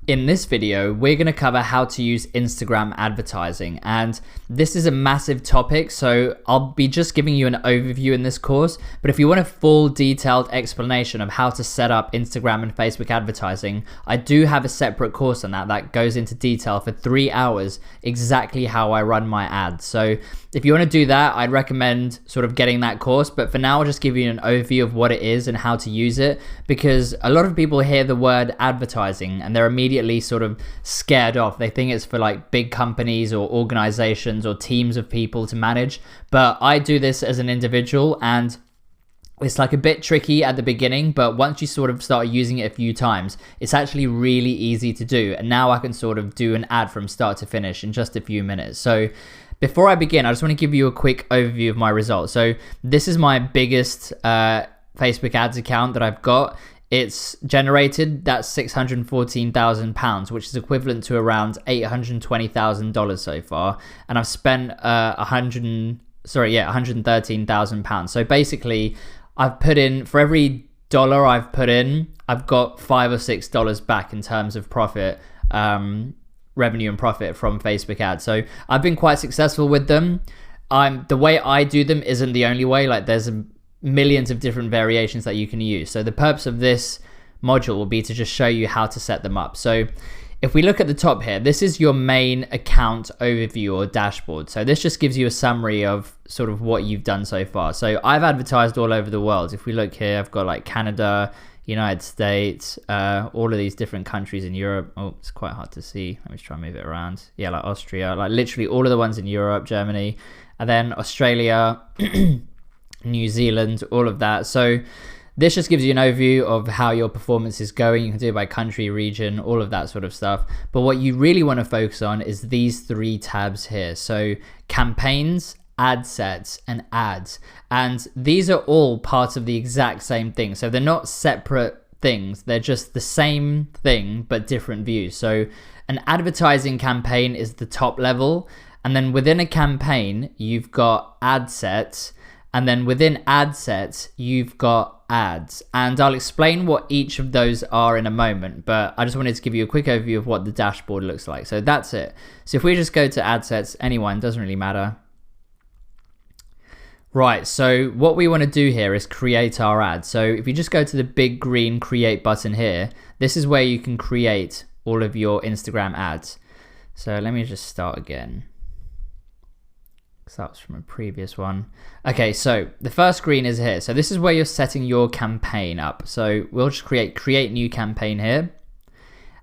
In this video, we're going to cover how to use Instagram advertising, and this is a massive topic, so I'll be just giving you an overview in this course, but if you want a full detailed explanation of how to set up Instagram and Facebook advertising, I do have a separate course on that goes into detail for 3 hours, exactly how I run my ads. So if you want to do that, I'd recommend sort of getting that course, but for now I'll just give you an overview of what it is and how to use it, because a lot of people hear the word advertising and they're immediately sort of scared off. They think it's for like big companies or organizations or teams of people to manage, but I do this as an individual, and it's like a bit tricky at the beginning, but once you sort of start using it a few times, it's actually really easy to do. And now I can sort of do an ad from start to finish in just a few minutes. So before I begin, I just want to give you a quick overview of my results. So this is my biggest Facebook ads account that I've got. It's generated that's £614,000, which is equivalent to around $820,000 so far, and I've spent £113,000. So basically, I've put in, for every dollar I've put in, I've got $5 or $6 back in terms of profit, revenue and profit from Facebook ads. So I've been quite successful with them. The way I do them isn't the only way. Like, there's millions of different variations that you can use. So the purpose of this module will be to just show you how to set them up. So if we look at the top here, this is your main account overview or dashboard. So this just gives you a summary of sort of what you've done so far. So I've advertised all over the world. If we look here, I've got like Canada, United States, all of these different countries in Europe. Oh, it's quite hard to see. Let me try and move it around. Yeah, like Austria, like literally all of the ones in Europe, Germany, and then Australia, New Zealand, all of that. So this just gives you an overview of how your performance is going. You can do it by country, region, all of that sort of stuff. But what you really want to focus on is these 3 tabs here. So campaigns, ad sets, and ads. And these are all parts of the exact same thing. So they're not separate things. They're just the same thing, but different views. So an advertising campaign is the top level. And then within a campaign, you've got ad sets. And then within ad sets, you've got ads. And I'll explain what each of those are in a moment, but I just wanted to give you a quick overview of what the dashboard looks like. So that's it. So if we just go to ad sets, anyone, doesn't really matter. Right, so what we want to do here is create our ad. So if you just go to the big green create button here, this is where you can create all of your Instagram ads. So let me just start again. That was from a previous one. Okay, so the first screen is here. So this is where you're setting your campaign up. So we'll just create new campaign here.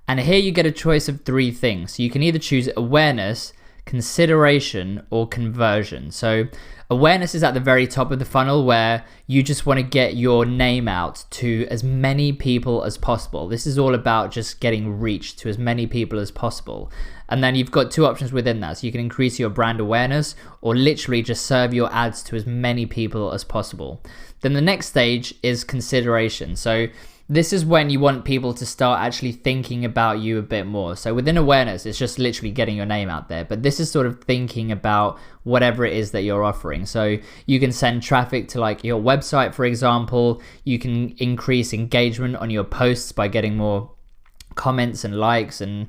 And here you get a choice of 3 things. So you can either choose awareness, consideration, or conversion. So awareness is at the very top of the funnel, where you just want to get your name out to as many people as possible. This is all about just getting reach to as many people as possible. And then you've got 2 options within that. So you can increase your brand awareness, or literally just serve your ads to as many people as possible. Then the next stage is consideration. So this is when you want people to start actually thinking about you a bit more. So within awareness, it's just literally getting your name out there. But this is sort of thinking about whatever it is that you're offering. So you can send traffic to like your website, for example. You can increase engagement on your posts by getting more comments and likes and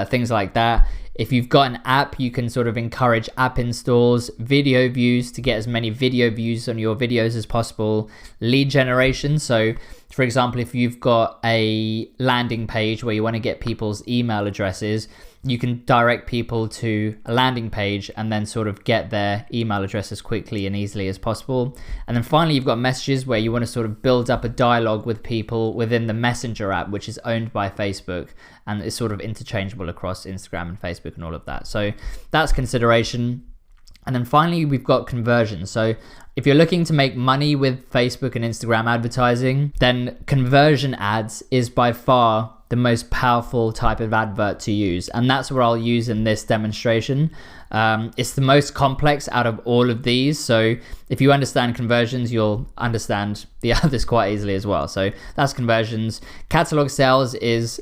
things like that. If you've got an app, you can sort of encourage app installs, video views to get as many video views on your videos as possible, lead generation. So for example, if you've got a landing page where you want to get people's email addresses, you can direct people to a landing page and then sort of get their email address as quickly and easily as possible. And then finally, you've got messages, where you want to sort of build up a dialogue with people within the Messenger app, which is owned by Facebook and is sort of interchangeable across Instagram and Facebook and all of that. So that's consideration. And then finally, we've got conversion. So if you're looking to make money with Facebook and Instagram advertising, then conversion ads is by far the most powerful type of advert to use. And that's what I'll use in this demonstration. It's the most complex out of all of these. So if you understand conversions, you'll understand the others quite easily as well. So that's conversions. Catalog sales is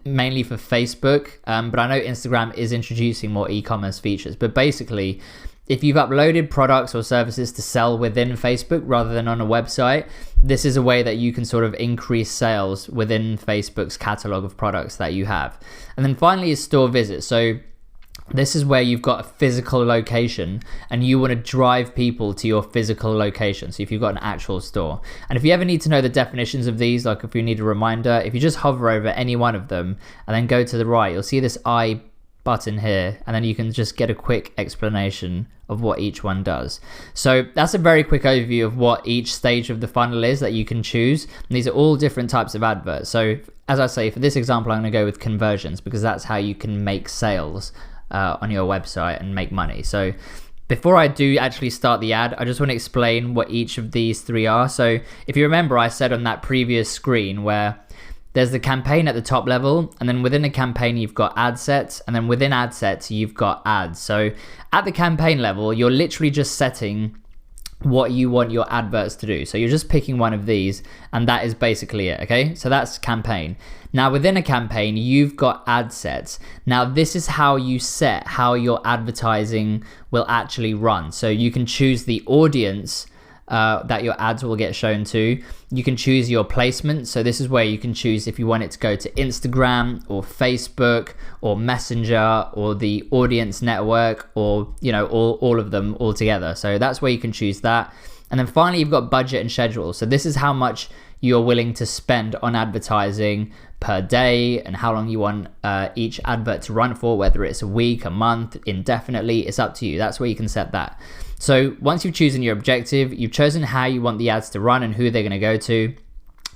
mainly for Facebook, but I know Instagram is introducing more e-commerce features. But basically, if you've uploaded products or services to sell within Facebook rather than on a website, this is a way that you can sort of increase sales within Facebook's catalog of products that you have. And then finally is store visits. So this is where you've got a physical location and you want to drive people to your physical location. So if you've got an actual store. And if you ever need to know the definitions of these, like if you need a reminder, if you just hover over any one of them and then go to the right, you'll see this I button here, and then you can just get a quick explanation of what each one does. So that's a very quick overview of what each stage of the funnel is that you can choose. And these are all different types of adverts. So as I say, for this example, I'm going to go with conversions because that's how you can make sales on your website and make money. So before I do actually start the ad, I just want to explain what each of these three are. So if you remember, I said on that previous screen where there's the campaign at the top level, and then within the campaign you've got ad sets, and then within ad sets you've got ads. So at the campaign level, you're literally just setting what you want your adverts to do. So you're just picking one of these, and that is basically it, okay? So that's campaign. Now within a campaign, you've got ad sets. Now this is how you set how your advertising will actually run. So you can choose the audience that your ads will get shown to. You can choose your placement. So this is where you can choose if you want it to go to Instagram or Facebook or Messenger or the audience network, or all of them all together. So that's where you can choose that. And then finally you've got budget and schedule. So this is how much you're willing to spend on advertising per day and how long you want each advert to run for, whether it's a week, a month, indefinitely. It's up to you. That's where you can set that. So once you've chosen your objective, you've chosen how you want the ads to run and who they're going to go to.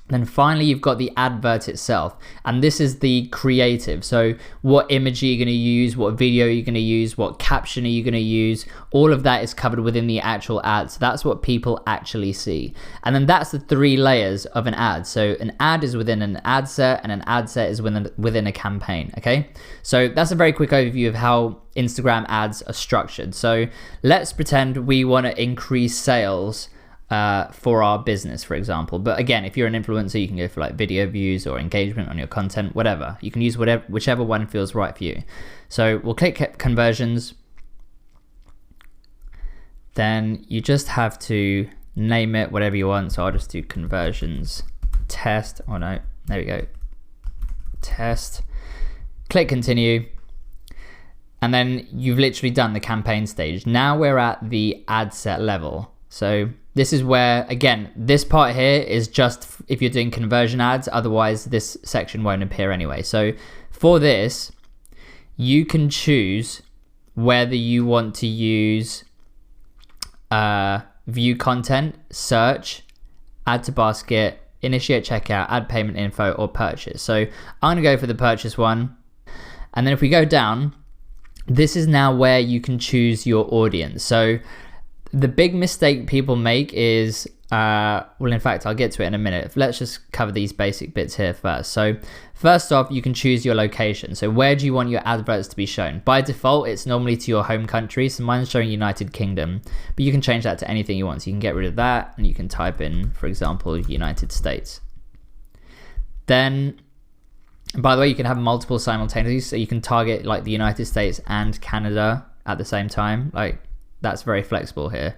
Then finally, you've got the advert itself, and this is the creative. So what image are you going to use? What video are you going to use? What caption are you going to use? All of that is covered within the actual ad. So that's what people actually see. And then that's the three layers of an ad. So an ad is within an ad set, and an ad set is within a campaign, okay? So that's a very quick overview of how Instagram ads are structured. So let's pretend we want to increase sales for our business, for example. But again, if you're an influencer, you can go for like video views or engagement on your content, whatever. You can use whichever one feels right for you. So we'll click conversions. Then you just have to name it whatever you want. So I'll just do conversions test. Oh no, there we go. Test. Click continue. And then you've literally done the campaign stage. Now we're at the ad set level. So this is where, again, this part here is just if you're doing conversion ads, otherwise this section won't appear anyway. So for this, you can choose whether you want to use view content, search, add to basket, initiate checkout, add payment info, or purchase. So I'm gonna go for the purchase one. And then if we go down, this is now where you can choose your audience. So the big mistake people make is, well, in fact, I'll get to it in a minute. Let's just cover these basic bits here first. So first off, you can choose your location. So where do you want your adverts to be shown? By default, it's normally to your home country. So mine's showing United Kingdom, but you can change that to anything you want. So you can get rid of that and you can type in, for example, United States. Then, by the way, you can have multiple simultaneously. So you can target like the United States and Canada at the same time. Like, that's very flexible here.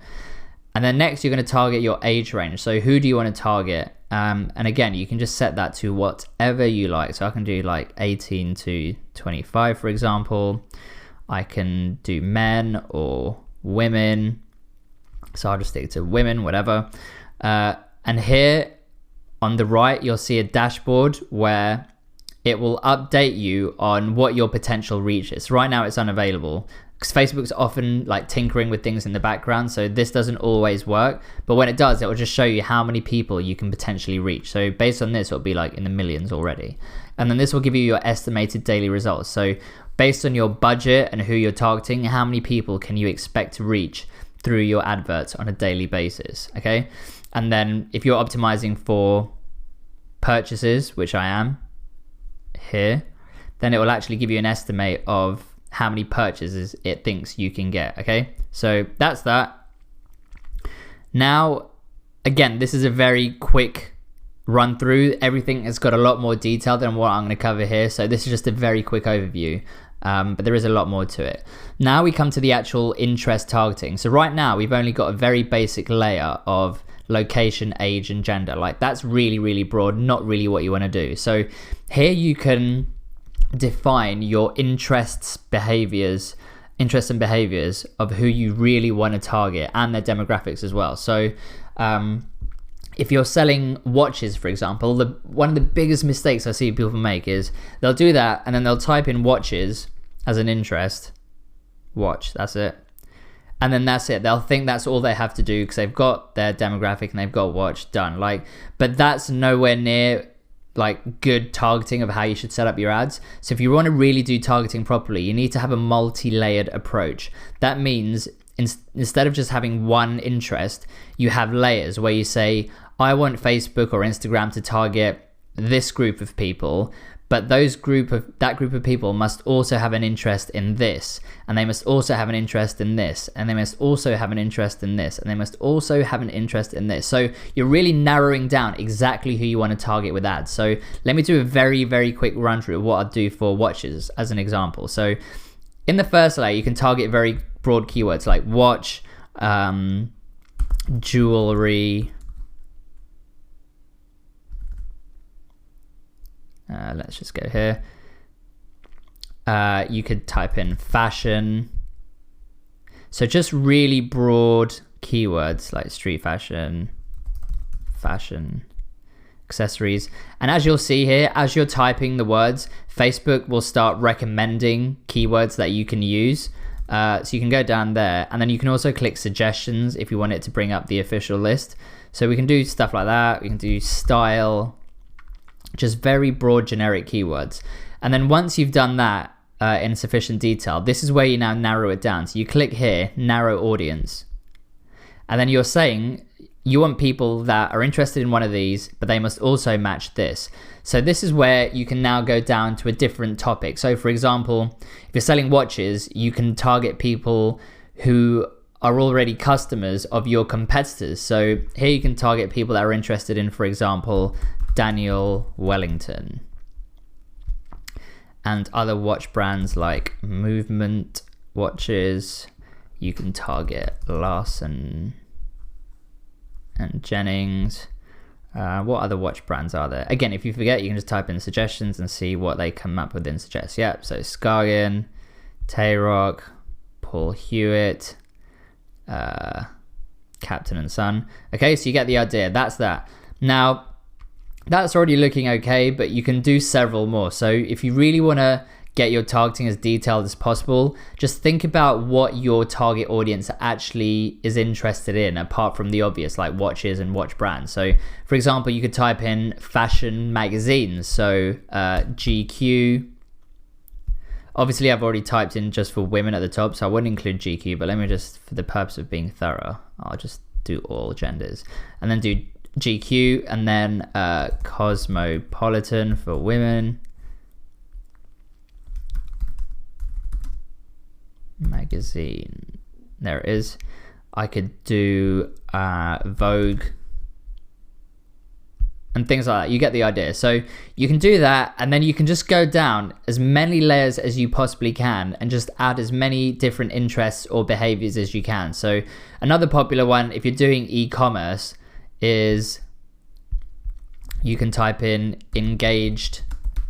And then next, you're going to target your age range. So who do you want to target? And again, you can just set that to whatever you like. So I can do like 18 to 25, for example. I can do men or women. So I'll just stick to women, whatever. And here on the right, you'll see a dashboard where it will update you on what your potential reach is. Right now, it's unavailable, because Facebook's often like tinkering with things in the background, so this doesn't always work, but when it does, it will just show you how many people you can potentially reach. So based on this, it'll be like in the millions already. And then this will give you your estimated daily results. So based on your budget and who you're targeting, how many people can you expect to reach through your adverts on a daily basis, okay? And then if you're optimizing for purchases, which I am here, then it will actually give you an estimate of how many purchases it thinks you can get, okay? So that's that. Now, again, this is a very quick run through. Everything has got a lot more detail than what I'm going to cover here, so this is just a very quick overview, but there is a lot more to it. Now we come to the actual interest targeting. So right now we've only got a very basic layer of location, age, and gender. Like, that's really, really broad, not really what you want to do. So here you can define your interests and behaviors of who you really want to target, and their demographics as well. So if you're selling watches, for example, one of the biggest mistakes I see people make is they'll do that and then they'll type in watches as an interest, watch, that's it. And then that's it. They'll think that's all they have to do because they've got their demographic and they've got watch done. But that's nowhere near good targeting of how you should set up your ads. So if you want to really do targeting properly, you need to have a multi-layered approach. That means instead of just having one interest, you have layers where you say, I want Facebook or Instagram to target this group of people, but that group of people must also have an interest in this, and they must also have an interest in this, and they must also have an interest in this, and they must also have an interest in this. So you're really narrowing down exactly who you want to target with ads. So let me do a very, very quick run through of what I'd do for watches as an example. So in the first layer, you can target very broad keywords like watch, jewelry. Let's just go here. You could type in fashion. So just really broad keywords like street fashion, accessories. And as you'll see here, as you're typing the words, Facebook will start recommending keywords that you can use. So you can go down there, and then you can also click suggestions if you want it to bring up the official list. So we can do stuff like that. We can do style, just very broad generic keywords. And then once you've done that in sufficient detail, this is where you now narrow it down. So you click here, narrow audience, and then you're saying you want people that are interested in one of these, but they must also match this. So this is where you can now go down to a different topic. So for example, if you're selling watches, you can target people who are already customers of your competitors. So here you can target people that are interested in, for example, Daniel Wellington, and other watch brands like Movement watches. You can target Larson and Jennings. What other watch brands are there? Again, if you forget, you can just type in suggestions and see what they come up with and suggest. Yep, so Skagen, Tayrock, Paul Hewitt, Captain and Son. Okay, so you get the idea. That's that. Now, that's already looking okay, but you can do several more. So if you really want to get your targeting as detailed as possible, just think about what your target audience actually is interested in, apart from the obvious like watches and watch brands. So for example, you could type in fashion magazines, so GQ. Obviously I've already typed in just for women at the top, so I wouldn't include GQ, but let me just, for the purpose of being thorough, I'll just do all genders, and then do GQ, and then Cosmopolitan for women, magazine, there it is. I could do Vogue and things like that. You get the idea. So you can do that, and then you can just go down as many layers as you possibly can and just add as many different interests or behaviors as you can. So another popular one, if you're doing e-commerce, is you can type in engaged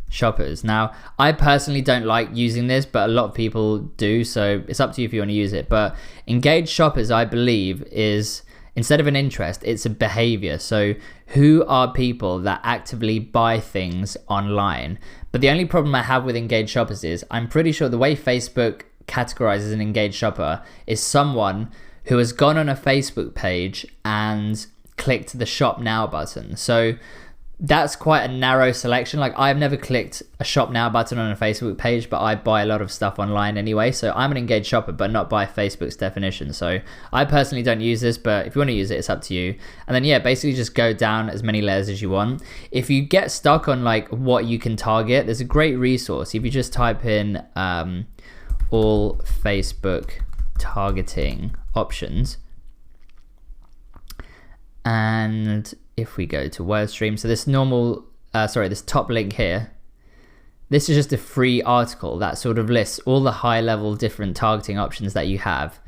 shoppers. Now, I personally don't like using this, but a lot of people do, so it's up to you if you want to use it. But engaged shoppers, I believe, is, instead of an interest, it's a behavior. So who are people that actively buy things online? But the only problem I have with engaged shoppers is I'm pretty sure the way Facebook categorizes an engaged shopper is someone who has gone on a Facebook page and clicked the shop now button. So that's quite a narrow selection. Like, I've never clicked a shop now button on a Facebook page, but I buy a lot of stuff online anyway, so I'm an engaged shopper, but not by Facebook's definition. So I personally don't use this, but if you want to use it, it's up to you. And then yeah, basically just go down as many layers as you want. If you get stuck on like what you can target, there's a great resource. If you just type in all Facebook targeting options, and if we go to WordStream, so this this top link here, this is just a free article that sort of lists all the high level different targeting options that you have.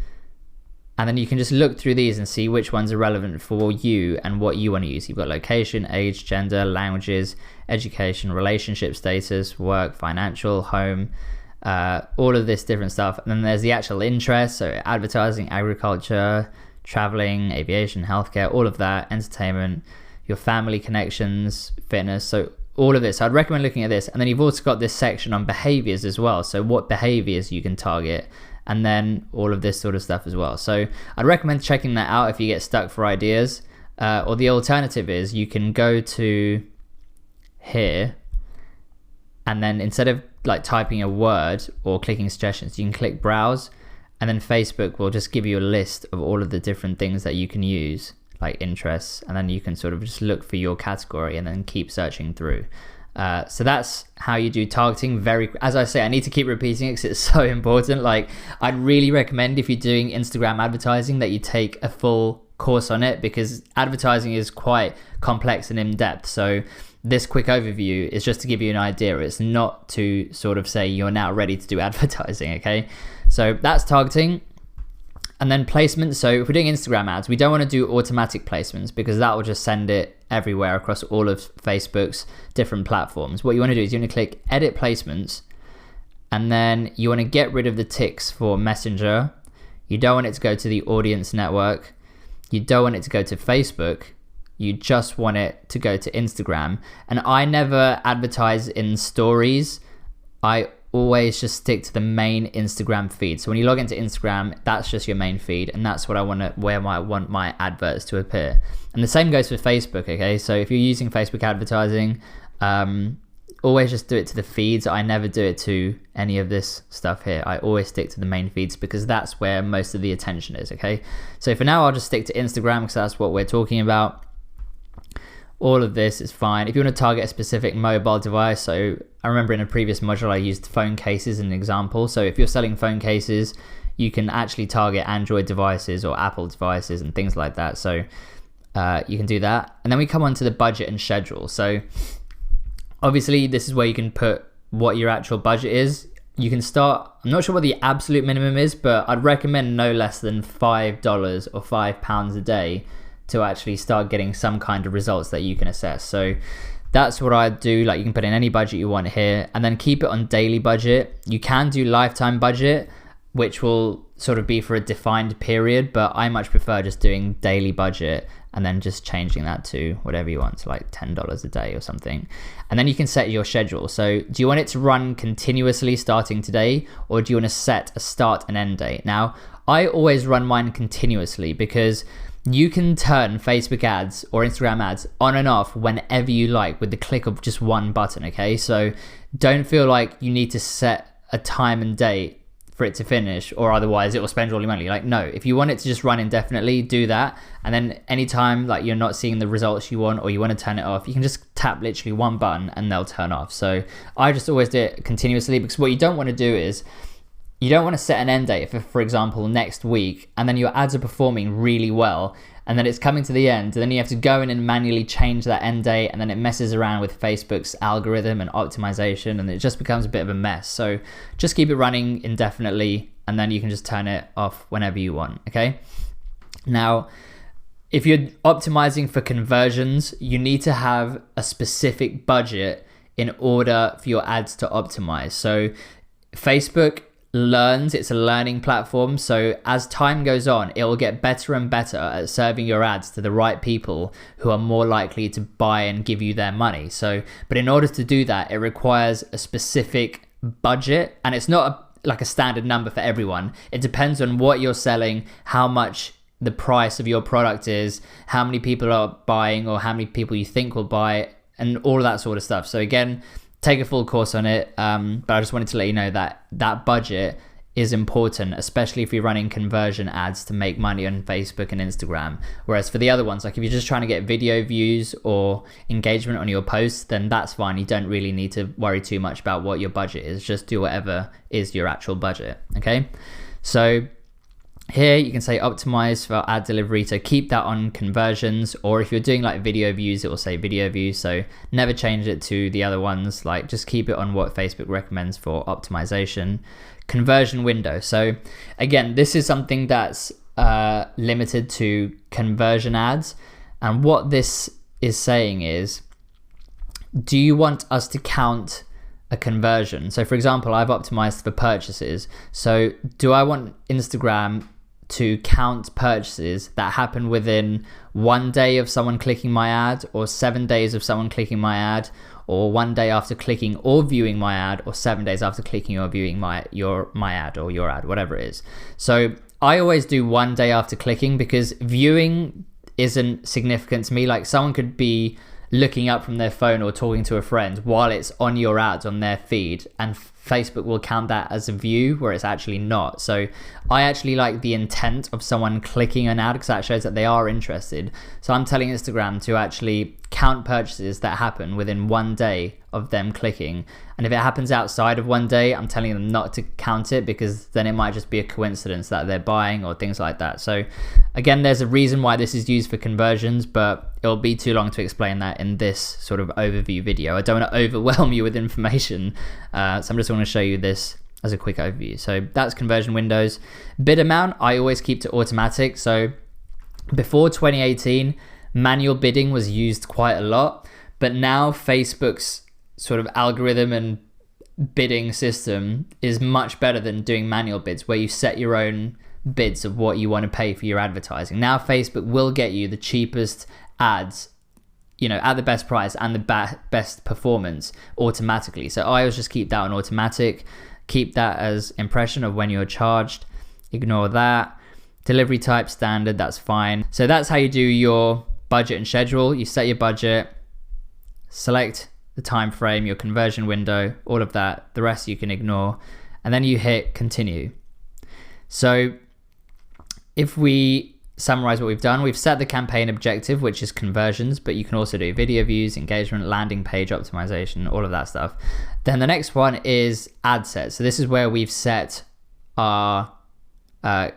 And then you can just look through these and see which ones are relevant for you and what you want to use. You've got location, age, gender, languages, education, relationship status, work, financial, home, all of this different stuff. And then there's the actual interest, so advertising, agriculture, traveling, aviation, healthcare, all of that, entertainment, your family connections, fitness, so all of this. So I'd recommend looking at this. And then you've also got this section on behaviors as well, so what behaviors you can target, and then all of this sort of stuff as well. So I'd recommend checking that out if you get stuck for ideas. Or the alternative is you can go to here, and then instead of like typing a word or clicking suggestions, you can click browse, and then Facebook will just give you a list of all of the different things that you can use, like interests, and then you can sort of just look for your category and then keep searching through. So that's how you do targeting. As I say, I need to keep repeating it because it's so important. Like, I'd really recommend if you're doing Instagram advertising that you take a full course on it, because advertising is quite complex and in-depth. So this quick overview is just to give you an idea. It's not to sort of say you're now ready to do advertising, okay? So that's targeting. And then placements. So if we're doing Instagram ads, we don't want to do automatic placements because that will just send it everywhere across all of Facebook's different platforms. What you want to do is you want to click edit placements, and then you want to get rid of the ticks for Messenger. You don't want it to go to the audience network. You don't want it to go to Facebook. You just want it to go to Instagram. And I never advertise in stories. I always just stick to the main Instagram feed. So when you log into Instagram, that's just your main feed, and that's what I want my adverts to appear. And the same goes for Facebook, okay? So if you're using Facebook advertising, always just do it to the feeds. I never do it to any of this stuff here. I always stick to the main feeds because that's where most of the attention is, okay? So for now, I'll just stick to Instagram because that's what we're talking about. All of this is fine. If you want to target a specific mobile device, so I remember in a previous module I used phone cases as an example. So if you're selling phone cases, you can actually target Android devices or Apple devices and things like that. So you can do that. And then we come on to the budget and schedule. So obviously this is where you can put what your actual budget is. You can start, I'm not sure what the absolute minimum is, but I'd recommend no less than $5 or £5 a day to actually start getting some kind of results that you can assess. So that's what I do. Like, you can put in any budget you want here and then keep it on daily budget. You can do lifetime budget, which will sort of be for a defined period, but I much prefer just doing daily budget and then just changing that to whatever you want, so like $10 a day or something. And then you can set your schedule. So do you want it to run continuously starting today, or do you want to set a start and end date? Now, I always run mine continuously because you can turn Facebook ads or Instagram ads on and off whenever you like with the click of just one button, okay? So don't feel like you need to set a time and date for it to finish, or otherwise it will spend all your money. Like, no, if you want it to just run indefinitely, do that. And then anytime like you're not seeing the results you want or you want to turn it off, you can just tap literally one button and they'll turn off. So I just always do it continuously, because what you don't want to do is you don't want to set an end date for example, next week, and then your ads are performing really well, and then it's coming to the end, and then you have to go in and manually change that end date, and then it messes around with Facebook's algorithm and optimization, and it just becomes a bit of a mess. So just keep it running indefinitely, and then you can just turn it off whenever you want, okay? Now, if you're optimizing for conversions, you need to have a specific budget in order for your ads to optimize. So Facebook learns, it's a learning platform, so as time goes on, it will get better and better at serving your ads to the right people who are more likely to buy and give you their money. So, but in order to do that, it requires a specific budget, and it's not like a standard number for everyone. It depends on what you're selling, how much the price of your product is, how many people are buying or how many people you think will buy, and all of that sort of stuff. So again, take a full course on it, but I just wanted to let you know that that budget is important, especially if you're running conversion ads to make money on Facebook and Instagram. Whereas for the other ones, like if you're just trying to get video views or engagement on your posts, then that's fine. You don't really need to worry too much about what your budget is. Just do whatever is your actual budget, okay? So Here you can say optimize for ad delivery, so keep that on conversions, or if you're doing like video views, it will say video views, so never change it to the other ones, like just keep it on what Facebook recommends for optimization. Conversion window, so again, this is something that's limited to conversion ads, and what this is saying is, do you want us to count a conversion? So for example, I've optimized for purchases, so do I want Instagram to count purchases that happen within 1 day of someone clicking my ad, or 7 days of someone clicking my ad, or 1 day after clicking or viewing my ad, or 7 days after clicking or viewing my ad or your ad, whatever it is. So I always do 1 day after clicking, because viewing isn't significant to me. Like someone could be looking up from their phone or talking to a friend while it's on your ads on their feed, and Facebook will count that as a view where it's actually not. So I actually like the intent of someone clicking an ad, because that shows that they are interested. So I'm telling Instagram to actually count purchases that happen within 1 day of them clicking, and if it happens outside of 1 day, I'm telling them not to count it, because then it might just be a coincidence that they're buying or things like that. So again, there's a reason why this is used for conversions, but it'll be too long to explain that in this sort of overview video. I don't want to overwhelm you with information, so I'm just going to show you this as a quick overview. So that's conversion windows. Bid amount, I always keep to automatic. So before 2018, manual bidding was used quite a lot, but now Facebook's sort of algorithm and bidding system is much better than doing manual bids, where you set your own bids of what you want to pay for your advertising. Now Facebook will get you the cheapest ads, you know, at the best price and the best performance automatically. So I always just keep that on automatic, keep that as impression of when you're charged, ignore that. Delivery type standard, that's fine. So that's how you do your budget and schedule. You set your budget, select the time frame, your conversion window, all of that. The rest you can ignore, and then you hit continue. So if we summarize what we've done, we've set the campaign objective, which is conversions, but you can also do video views, engagement, landing page optimization, all of that stuff. Then the next one is ad set. So this is where we've set our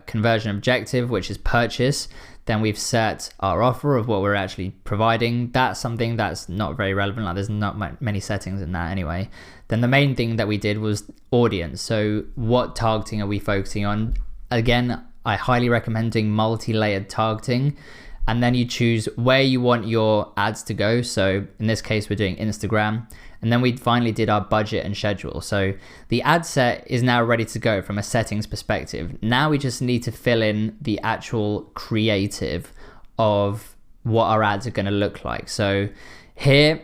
conversion objective, which is purchase. Then we've set our offer of what we're actually providing. That's something that's not very relevant. Like there's not many settings in that anyway. Then the main thing that we did was audience. So what targeting are we focusing on? Again, I highly recommend doing multi-layered targeting, and then you choose where you want your ads to go. So in this case, we're doing Instagram. And then we finally did our budget and schedule. So the ad set is now ready to go from a settings perspective. Now we just need to fill in the actual creative of what our ads are going to look like. So here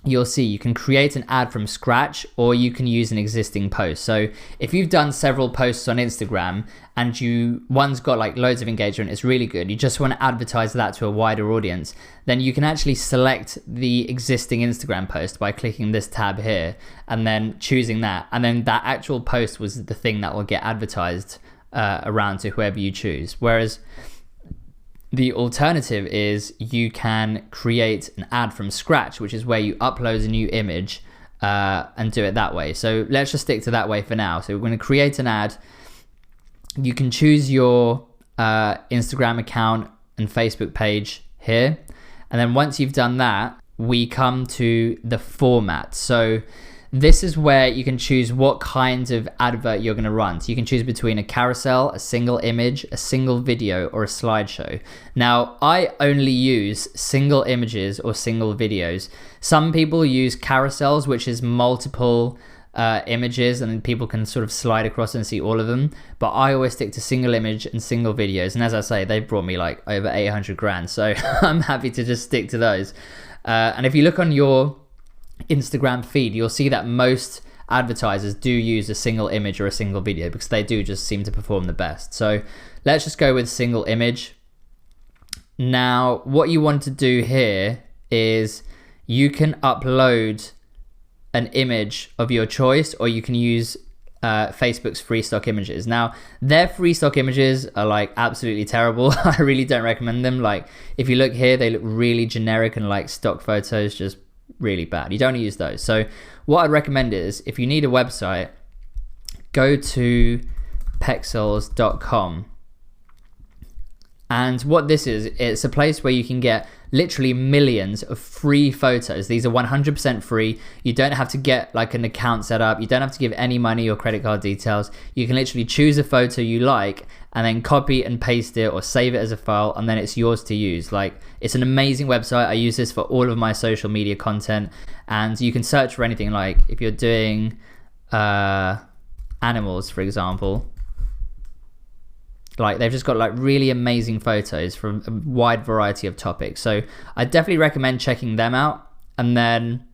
you'll see you can create an ad from scratch, or you can use an existing post. So if you've done several posts on Instagram and one's got like loads of engagement, it's really good, you just want to advertise that to a wider audience, then you can actually select the existing Instagram post by clicking this tab here and then choosing that, and then that actual post was the thing that will get advertised around to whoever you choose. Whereas the alternative is you can create an ad from scratch, which is where you upload a new image and do it that way. So let's just stick to that way for now. So we're going to create an ad. You can choose your Instagram account and Facebook page here. And then once you've done that, we come to the format. So this is where you can choose what kinds of advert you're going to run. So you can choose between a carousel, a single image, a single video, or a slideshow. Now, I only use single images or single videos. Some people use carousels, which is multiple images, and then people can sort of slide across and see all of them. But I always stick to single image and single videos. And as I say, they've brought me like over 800 grand. So I'm happy to just stick to those. And if you look on your Instagram feed, you'll see that most advertisers do use a single image or a single video because they do just seem to perform the best. So let's just go with single image. Now, what you want to do here is you can upload an image of your choice, or you can use Facebook's free stock images. Now, their free stock images are like absolutely terrible. I really don't recommend them. Like if you look here, they look really generic and like stock photos, just really bad. You don't use those. So what I'd recommend is, if you need a website, go to pexels.com And what this is, it's a place where you can get literally millions of free photos. These are 100% free. You don't have to get like an account set up. You don't have to give any money or credit card details. You can literally choose a photo you like and then copy and paste it or save it as a file, and then it's yours to use. Like, it's an amazing website. I use this for all of my social media content, and you can search for anything. Like if you're doing animals, for example, like they've just got like really amazing photos from a wide variety of topics. So I definitely recommend checking them out and then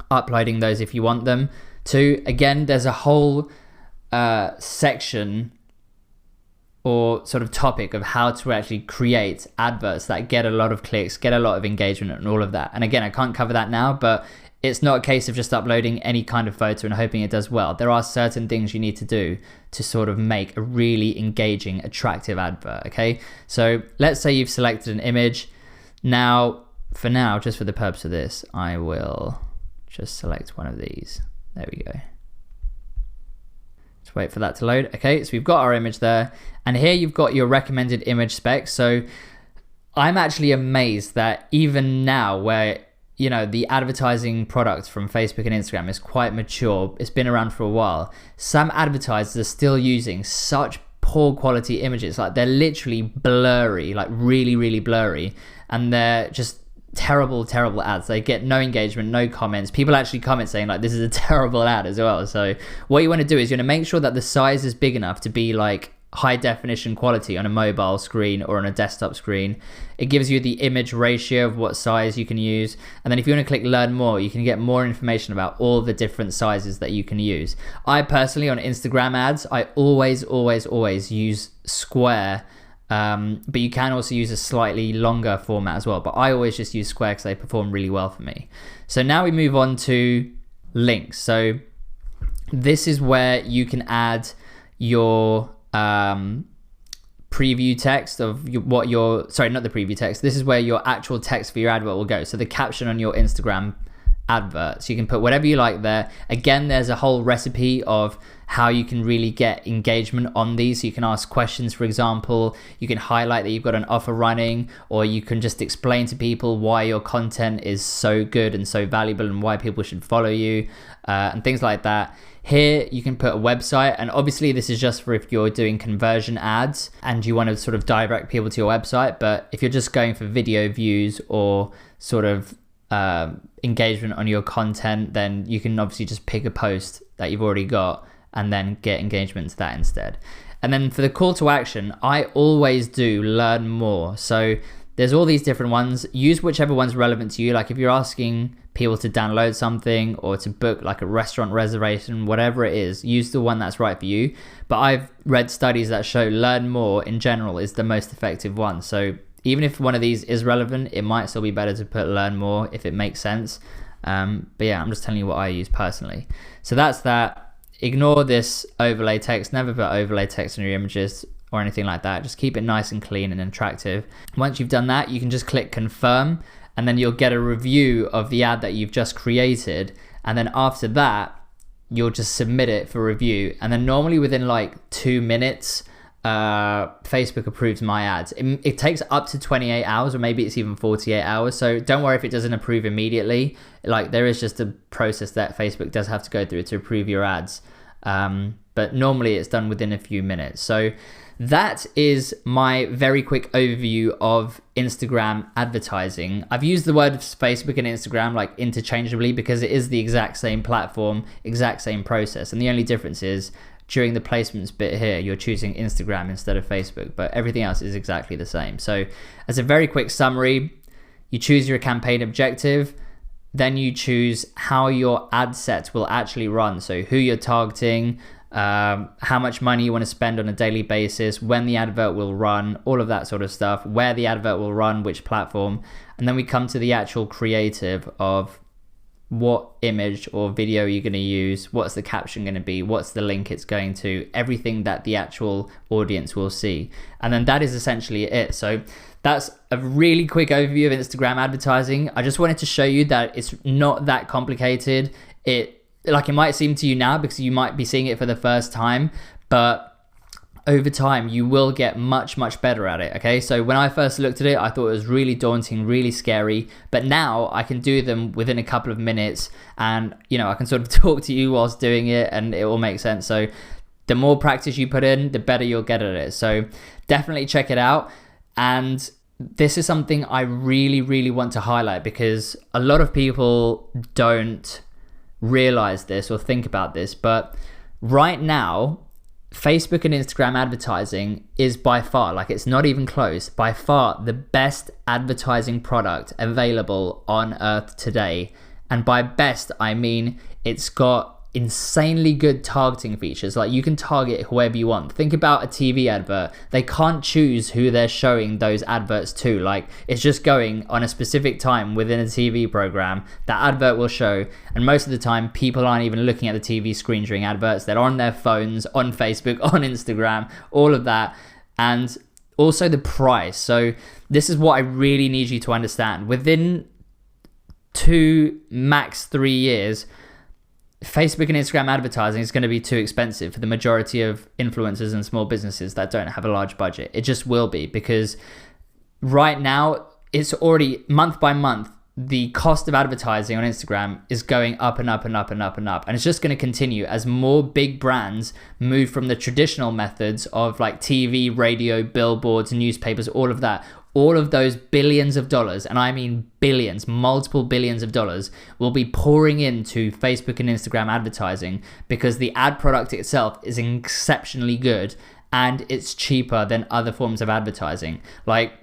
uploading those if you want them to. Again, there's a whole section or sort of topic of how to actually create adverts that get a lot of clicks, get a lot of engagement and all of that. And again, I can't cover that now, but it's not a case of just uploading any kind of photo and hoping it does well. There are certain things you need to do to sort of make a really engaging, attractive advert, okay? So let's say you've selected an image. Now, for now, just for the purpose of this, I will just select one of these. There we go. Just wait for that to load. Okay, so we've got our image there. And here you've got your recommended image specs. So I'm actually amazed that even now where, you know, the advertising product from Facebook and Instagram is quite mature, it's been around for a while, some advertisers are still using such poor quality images. Like they're literally blurry, like really, really blurry. And they're just terrible ads. They get no engagement, no comments. People actually comment saying like, this is a terrible ad as well. So what you want to do is you want to make sure that the size is big enough to be like high definition quality on a mobile screen or on a desktop screen. It gives you the image ratio of what size you can use. And then if you want to click learn more, you can get more information about all the different sizes that you can use. I personally, on Instagram ads, I always use square. But you can also use a slightly longer format as well. But I always just use square because they perform really well for me. So now we move on to links. So this is where you can add your preview text of what your, sorry, not the preview text. This is where your actual text for your advert will go. So the caption on your Instagram advert. So you can put whatever you like there. Again, there's a whole recipe of how you can really get engagement on these. So you can ask questions, for example. You can highlight that you've got an offer running, or you can just explain to people why your content is so good and so valuable and why people should follow you, and things like that. Here you can put a website, and obviously this is just for if you're doing conversion ads and you want to sort of direct people to your website. But if you're just going for video views or sort of engagement on your content, then you can obviously just pick a post that you've already got and then get engagement to that instead. And then for the call to action, I always do learn more. So there's all these different ones. Use whichever one's relevant to you. Like if you're asking people to download something or to book like a restaurant reservation, whatever it is, use the one that's right for you. But I've read studies that show learn more in general is the most effective one. So even if one of these is relevant, it might still be better to put learn more if it makes sense. But yeah, I'm just telling you what I use personally. So that's that. Ignore this overlay text. Never put overlay text on your images or anything like that. Just keep it nice and clean and attractive. Once you've done that, you can just click confirm, and then you'll get a review of the ad that you've just created. And then after that, you'll just submit it for review. And then normally within like 2 minutes, Facebook approves my ads. It takes up to 28 hours, or maybe it's even 48 hours. So don't worry if it doesn't approve immediately. Like there is just a process that Facebook does have to go through to approve your ads. But normally it's done within a few minutes. So that is my very quick overview of Instagram advertising. I've used the word Facebook and Instagram like interchangeably because it is the exact same platform, exact same process. And the only difference is during the placements bit here, you're choosing Instagram instead of Facebook, but everything else is exactly the same. So as a very quick summary, you choose your campaign objective, then you choose how your ad set will actually run. So who you're targeting, how much money you want to spend on a daily basis, when the advert will run, all of that sort of stuff, where the advert will run, which platform. And then we come to the actual creative of what image or video you're going to use, what's the caption going to be, what's the link it's going to, everything that the actual audience will see. And then that is essentially it. So that's a really quick overview of Instagram advertising. I just wanted to show you that it's not that complicated. It might seem to you now because you might be seeing it for the first time, but over time you will get much better at it. Okay, so when I first looked at it, I thought it was really daunting, really scary, but now I can do them within a couple of minutes, and I can sort of talk to you whilst doing it, and it will make sense. So the more practice you put in, the better you'll get at it. So definitely check it out. And this is something I really want to highlight, because a lot of people don't realize this or think about this, but right now Facebook and Instagram advertising is by far, like, it's not even close, by far the best advertising product available on earth today. And by best, I mean it's got insanely good targeting features. Like, you can target whoever you want. Think about a TV advert. They can't choose who they're showing those adverts to. Like, it's just going on a specific time within a TV program. That advert will show, and most of the time people aren't even looking at the TV screen during adverts. They're on their phones, on Facebook, on Instagram, all of that. And also the price. So this is what I really need you to understand. Within 2, max 3 years, Facebook and Instagram advertising is going to be too expensive for the majority of influencers and small businesses that don't have a large budget. It just will be, because right now it's already, month by month, the cost of advertising on Instagram is going up and up and up and up and up. And it's just going to continue as more big brands move from the traditional methods of like TV, radio, billboards, newspapers, all of that. All of those billions of dollars, and I mean billions, multiple billions of dollars, will be pouring into Facebook and Instagram advertising, because the ad product itself is exceptionally good and it's cheaper than other forms of advertising. Like,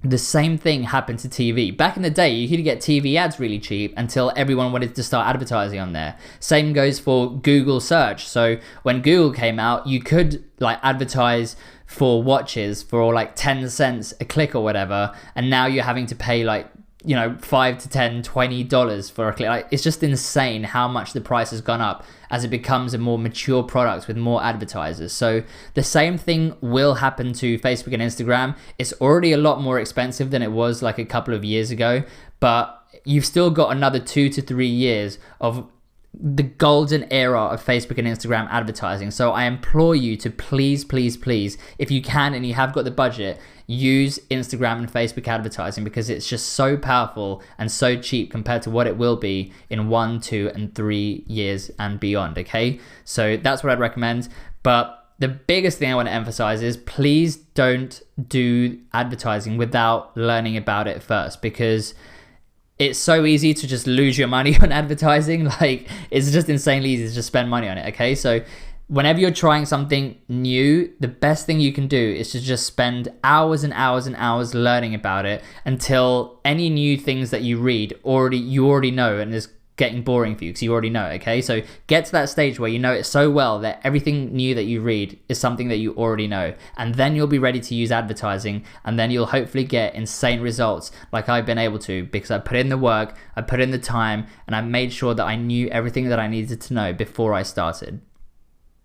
the same thing happened to TV. Back in the day, you could get TV ads really cheap until everyone wanted to start advertising on there. Same goes for Google search. So when Google came out, you could like advertise for watches for like 10 cents a click or whatever, and now you're having to pay like $5 to $10, $20 for a click. Like, it's just insane how much the price has gone up as it becomes a more mature product with more advertisers. So the same thing will happen to Facebook and Instagram. It's already a lot more expensive than it was like a couple of years ago, but you've still got another 2 to 3 years of the golden era of Facebook and Instagram advertising. So I implore you to please, if you can and you have got the budget, use Instagram and Facebook advertising, because it's just so powerful and so cheap compared to what it will be in 1, 2, and 3 years and beyond. Okay, so that's what I'd recommend. But the biggest thing I want to emphasize is, please don't do advertising without learning about it first, because it's so easy to just lose your money on advertising. Like, it's just insanely easy to just spend money on it. Okay, so whenever you're trying something new, the best thing you can do is to just spend hours and hours and hours learning about it, until any new things that you read you already know, and is getting boring for you because you already know. Okay, so get to that stage where you know it so well that everything new that you read is something that you already know, and then you'll be ready to use advertising, and then you'll hopefully get insane results like I've been able to, because I put in the work, I put in the time, and I made sure that I knew everything that I needed to know before I started.